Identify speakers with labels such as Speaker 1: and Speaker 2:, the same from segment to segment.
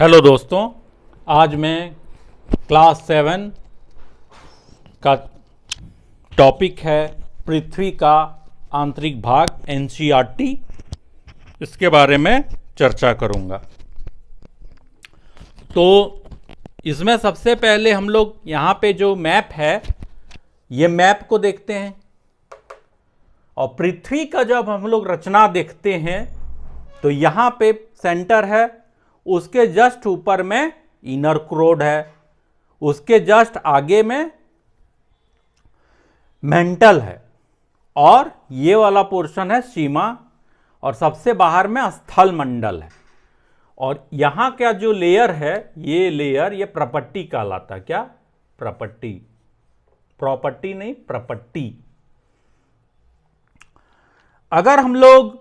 Speaker 1: Hello दोस्तों, आज मैं क्लास 7 का टॉपिक है पृथ्वी का आंतरिक भाग एनसीईआरटी, इसके बारे में चर्चा करूंगा। तो इसमें सबसे पहले हम लोग यहाँ पे जो मैप है, ये मैप को देखते हैं और पृथ्वी का जब हम लोग रचना देखते हैं तो यहाँ पे सेंटर है, उसके जस्ट ऊपर में इनर क्रोड है, उसके जस्ट आगे में मेंटल है और ये वाला पोर्शन है सीमा और सबसे बाहर में स्थल मंडल है। और यहां का जो लेयर है, ये लेयर ये प्रॉपर्टी कहलाता है। क्या? प्रॉपर्टी। प्रॉपर्टी नहीं, प्रॉपर्टी। अगर हम लोग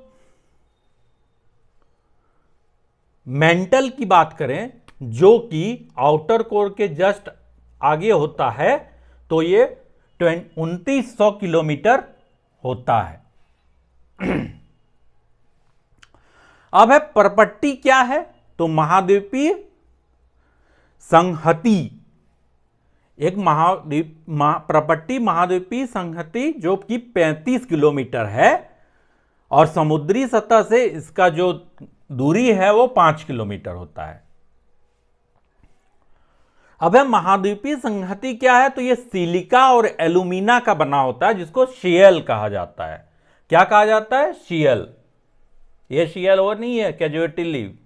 Speaker 1: मेंटल की बात करें, जो कि आउटर कोर के जस्ट आगे होता है, तो ये 2900 किलोमीटर होता है। अब है प्रॉपर्टी क्या है, तो महाद्वीपीय संहति, एक प्रॉपर्टी महाद्वीपीय संहति जो कि 35 किलोमीटर है और समुद्री सतह से इसका जो दूरी है वो 5 किलोमीटर होता है। अब है महाद्वीपीय संहति क्या है, तो ये सिलिका और एल्यूमिना का बना होता है, जिसको शियल कहा जाता है। क्या कहा जाता है? शियल। ये शियल वो नहीं है कैजुअलिटी लीव,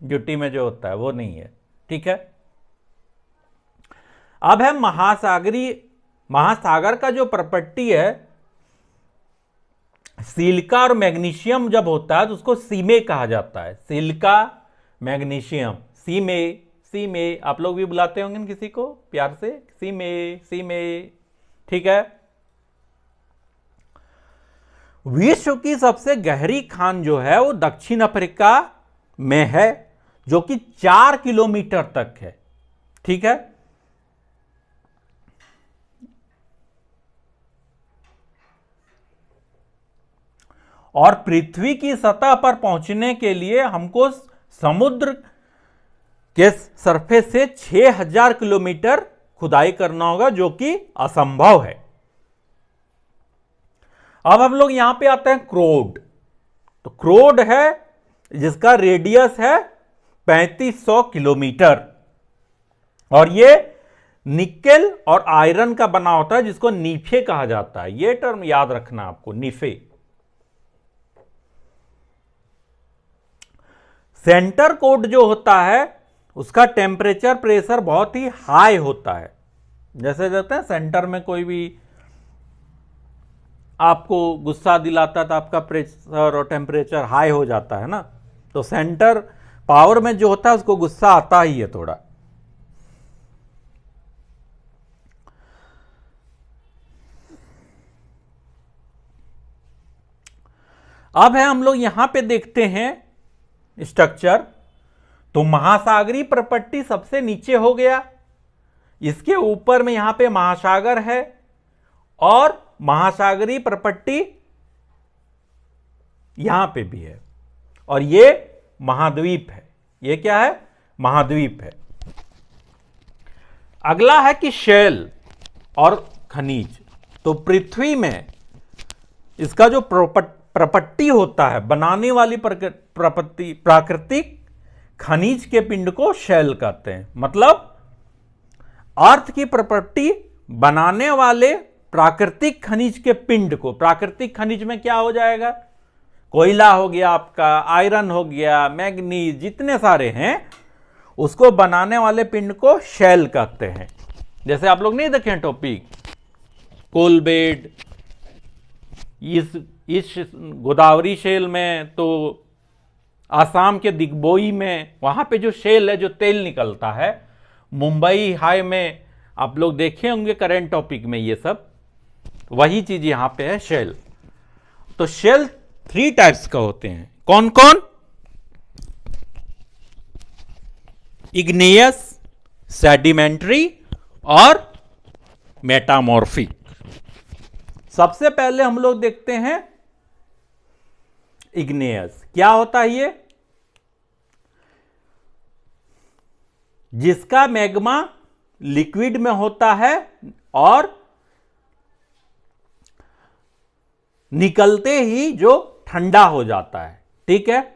Speaker 1: ड्यूटी में जो होता है वो नहीं है, ठीक है। अब है महासागर का जो प्रॉपर्टी है, सिलिका और मैग्नीशियम जब होता है तो उसको सीमे कहा जाता है। Silica, magnesium, सीमे। सीमे आप लोग भी बुलाते होंगे ना किसी को प्यार से, सीमे सीमे, ठीक है। विश्व की सबसे गहरी खान जो है वो दक्षिण अफ्रीका में है, जो कि 4 किलोमीटर तक है, ठीक है। और पृथ्वी की सतह पर पहुंचने के लिए हमको समुद्र के सरफेस से 6000 किलोमीटर खुदाई करना होगा, जो कि असंभव है। अब हम लोग यहां पे आते हैं क्रोड। तो क्रोड है जिसका रेडियस है 3500 किलोमीटर और ये निकेल और आयरन का बना होता है, जिसको नीफे कहा जाता है। ये टर्म याद रखना आपको, नीफे। सेंटर कोड जो होता है उसका टेम्परेचर प्रेशर बहुत ही हाई होता है। जैसे कहते हैं सेंटर में कोई भी आपको गुस्सा दिलाता है तो आपका प्रेशर और टेम्परेचर हाई हो जाता है ना, तो सेंटर पावर में जो होता है उसको गुस्सा आता ही है थोड़ा। अब है हम लोग यहां पे देखते हैं स्ट्रक्चर। तो महासागरीय प्रॉपर्टी सबसे नीचे हो गया, इसके ऊपर में यहां पे महासागर है और महासागरीय प्रॉपर्टी यहां पे भी है और ये महाद्वीप है। ये क्या है? महाद्वीप है। अगला है कि शेल और खनिज। तो पृथ्वी में इसका जो प्रॉपर्टी होता है, बनाने वाली प्रॉपर्टी, प्राकृतिक खनिज के पिंड को शेल कहते हैं। मतलब अर्थ की प्रॉपर्टी बनाने वाले प्राकृतिक खनिज के पिंड को, प्राकृतिक खनिज में क्या हो जाएगा? कोयला हो गया आपका, आयरन हो गया, मैग्नीज, जितने सारे हैं उसको बनाने वाले पिंड को शेल कहते हैं। जैसे आप लोग नहीं देखें टॉपिक, कोल बेड, इस गोदावरी शेल में, तो आसाम के दिग्बोई में वहां पे जो शेल है, जो तेल निकलता है, मुंबई हाई में आप लोग देखे होंगे करंट टॉपिक में, ये सब वही चीज यहां पे है, शेल। तो शेल 3 टाइप्स का होते हैं। कौन कौन? इग्नियस, सेडिमेंट्री और मेटामॉर्फिक। सबसे पहले हम लोग देखते हैं इग्नियस। क्या होता है ये? जिसका मैग्मा लिक्विड में होता है और निकलते ही जो ठंडा हो जाता है। ठीक है,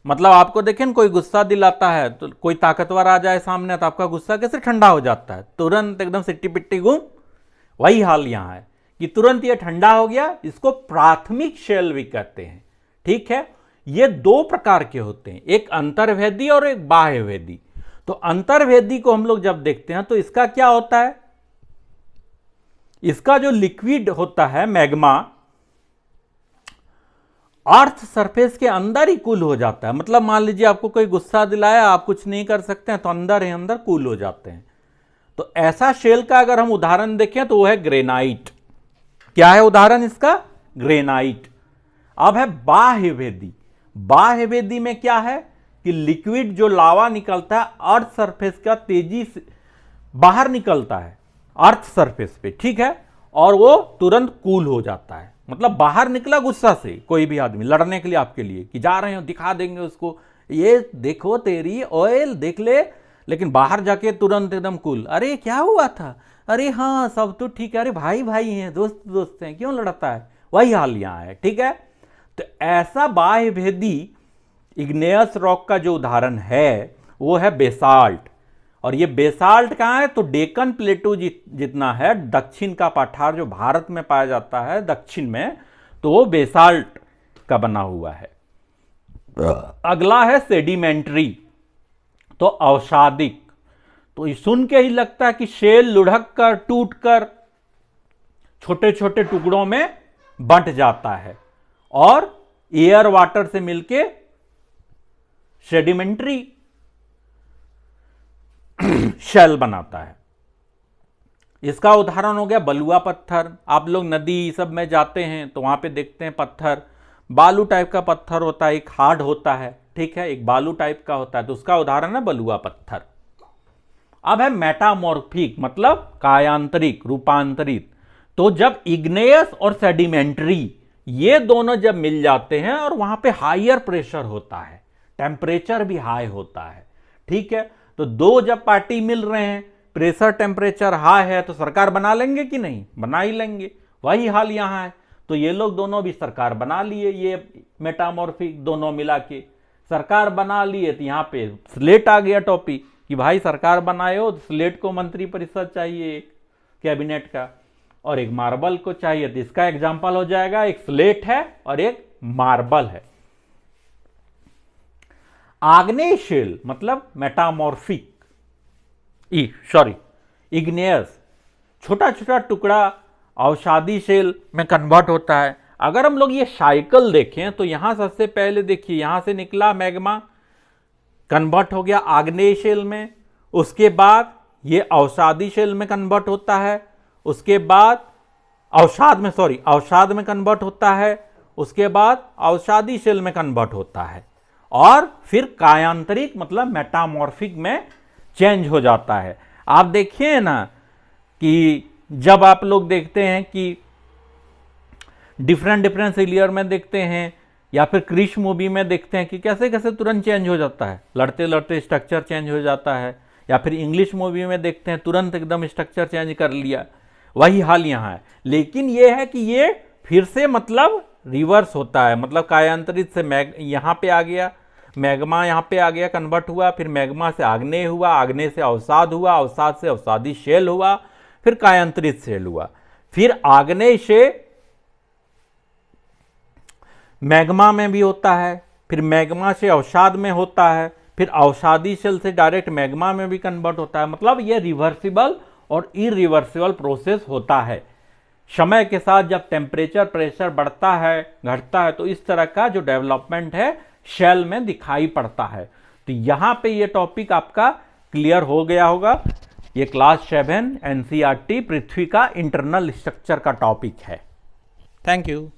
Speaker 1: मतलब आपको देखें कोई गुस्सा दिलाता है तो कोई ताकतवर आ जाए सामने तो आपका गुस्सा कैसे ठंडा हो जाता है, तुरंत एकदम सिट्टी पिट्टी गुम। वही हाल यहां है कि तुरंत ये ठंडा हो गया। इसको प्राथमिक शेल भी कहते हैं। ठीक है, ये दो प्रकार के होते हैं, एक अंतर्वेदी और एक बाह्यवेदी। तो अंतर्वेदी को हम लोग जब देखते हैं तो इसका क्या होता है, इसका जो लिक्विड होता है मैग्मा अर्थ सरफेस के अंदर ही कूल हो जाता है। मतलब मान लीजिए आपको कोई गुस्सा दिलाया, आप कुछ नहीं कर सकते हैं तो अंदर ही अंदर कूल हो जाते हैं। तो ऐसा शेल का अगर हम उदाहरण देखें तो वो है ग्रेनाइट। क्या है उदाहरण इसका? ग्रेनाइट। अब है बाह्यवेदी। बाह्यवेदी में क्या है कि लिक्विड जो लावा निकलता है अर्थ सरफेस का तेजी से बाहर निकलता है अर्थ सरफेस पे। ठीक है, और वो तुरंत कूल हो जाता है। मतलब बाहर निकला गुस्सा से कोई भी आदमी लड़ने के लिए आपके लिए कि जा रहे हो, दिखा देंगे उसको, ये देखो तेरी ऑयल देख ले, लेकिन बाहर जाके तुरंत एकदम कूल। अरे क्या हुआ था? अरे हाँ सब तो ठीक है, अरे भाई भाई हैं, दोस्त दोस्त हैं, क्यों लड़ता है? वही हाल यहां है। ठीक है, तो ऐसा बाह्यभेदी इग्नेयस रॉक का जो उदाहरण है वो है बेसाल्ट। और ये बेसाल्ट कहां है? तो डेक्कन प्लेटू जितना है, दक्षिण का पठार जो भारत में पाया जाता है दक्षिण में, तो वो बेसाल्ट का बना हुआ है। अगला है सेडिमेंट्री, तो अवसादिक। तो सुन के ही लगता है कि शेल लुढ़क कर टूट कर छोटे छोटे टुकड़ों में बंट जाता है और एयर वाटर से मिलके सेडिमेंट्री शेल बनाता है। इसका उदाहरण हो गया बलुआ पत्थर। आप लोग नदी सब में जाते हैं तो वहां पे देखते हैं पत्थर बालू टाइप का पत्थर होता है, एक हार्ड होता है। ठीक है, एक बालू टाइप का होता है, तो उसका उदाहरण है बलुआ पत्थर। अब है मेटामॉर्फिक, मतलब कायांतरिक, रूपांतरित। तो जब इग्नेयस और सेडिमेंट्री ये दोनों जब मिल जाते हैं और वहां पे हायर प्रेशर होता है, टेम्परेचर भी हाई होता है। ठीक है, तो दो जब पार्टी मिल रहे हैं, प्रेशर टेम्परेचर हाई है, तो सरकार बना लेंगे कि नहीं? बना ही लेंगे। वही हाल यहां है। तो ये लोग दोनों भी सरकार बना लिए, ये मेटामॉर्फिक दोनों मिला के सरकार बना लिए। तो यहां पे स्लेट आ गया टॉपिक कि भाई सरकार बनाए हो तो स्लेट को मंत्री परिषद चाहिए, एक कैबिनेट का, और एक मार्बल को चाहिए। तो इसका एग्जाम्पल हो जाएगा, एक स्लेट है और एक मार्बल है। आग्नेय शेल मतलब मेटामॉर्फिक, इग्नेयस, छोटा छोटा टुकड़ा अवसादी शेल में कन्वर्ट होता है। अगर हम लोग ये साइकिल देखें तो यहां सबसे पहले देखिए, यहां से निकला मैग्मा, कन्वर्ट हो गया आग्नेय शेल में, उसके बाद ये अवसादी शेल में कन्वर्ट होता है, उसके बाद अवसाद में कन्वर्ट होता है, उसके बाद अवसादी शेल में कन्वर्ट होता है, और फिर कायांतरिक मतलब मेटामॉर्फिक में चेंज हो जाता है। आप देखिए ना कि जब आप लोग देखते हैं कि डिफरेंट सिलियर में देखते हैं या फिर क्रिश मूवी में देखते हैं कि कैसे कैसे तुरंत चेंज हो जाता है, लड़ते लड़ते स्ट्रक्चर चेंज हो जाता है, या फिर इंग्लिश मूवी में देखते हैं तुरंत एकदम स्ट्रक्चर चेंज कर लिया। वही हाल यहाँ है, लेकिन यह है कि ये फिर से मतलब रिवर्स होता है, मतलब कायांतरित से यहाँ पे आ गया मैग्मा, यहाँ पे आ गया कन्वर्ट हुआ, फिर मैग्मा से आग्नेय हुआ, आग्नेय से अवसाद हुआ, अवसाद से अवसादी शेल हुआ, फिर कायांतरित शेल हुआ, फिर आग्नेय से मैग्मा में भी होता है, फिर मैग्मा से अवसाद में होता है, फिर अवसादी शेल से डायरेक्ट मैग्मा में भी कन्वर्ट होता है। मतलब ये रिवर्सिबल और इरिवर्सिबल प्रोसेस होता है। समय के साथ जब टेम्परेचर प्रेशर बढ़ता है घटता है तो इस तरह का जो डेवलपमेंट है शेल में दिखाई पड़ता है। तो यहां पे ये टॉपिक आपका क्लियर हो गया होगा। ये क्लास 7 एनसीईआरटी पृथ्वी का इंटरनल स्ट्रक्चर का टॉपिक है। Thank you.